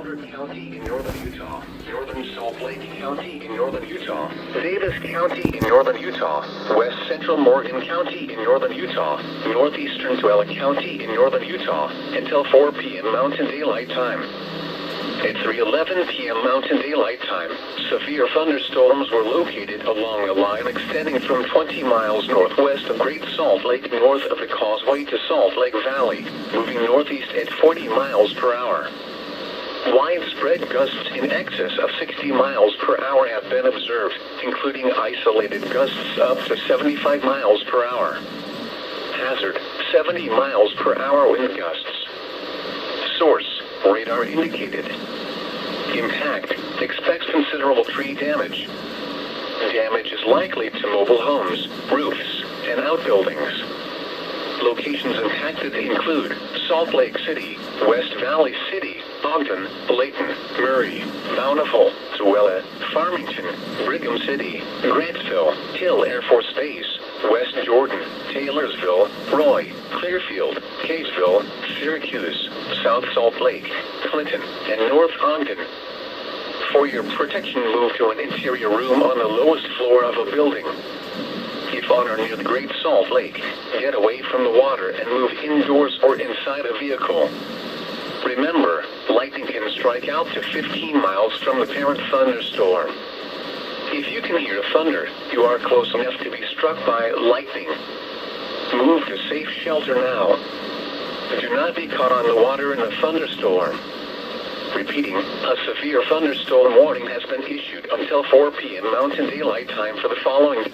Goddard County in northern Utah, northern Salt Lake County in northern Utah, Davis County in northern Utah, west central Morgan County in northern Utah, northeastern Tuella County in northern Utah, until 4 p.m. Mountain Daylight Time. At 3:11 p.m. Mountain Daylight Time, severe thunderstorms were located along a line extending from 20 miles northwest of Great Salt Lake north of the Causeway to Salt Lake Valley, moving northeast at 40 miles per hour. Widespread gusts in excess of 60 miles per hour have been observed, including isolated gusts up to 75 miles per hour. Hazard, 70 miles per hour wind gusts. Source, radar indicated. Impact, expects considerable tree damage. Damage is likely to mobile homes, roofs, and outbuildings. Locations impacted include Salt Lake City, West Valley City, Ogden, Layton, Murray, Bountiful, Tuella, Farmington, Brigham City, Grantsville, Hill Air Force Base, West Jordan, Taylorsville, Roy, Clearfield, Kaysville, Syracuse, South Salt Lake, Clinton, and North Ogden. For your protection, move to an interior room on the lowest floor of a building. If on or near the Great Salt Lake, get away from the water and move indoors or inside a vehicle. Remember, lightning can strike out to 15 miles from the parent thunderstorm. If you can hear thunder, you are close enough to be struck by lightning. Move to safe shelter now. Do not be caught on the water in a thunderstorm. Repeating, a severe thunderstorm warning has been issued until 4 p.m. Mountain Daylight Time for the following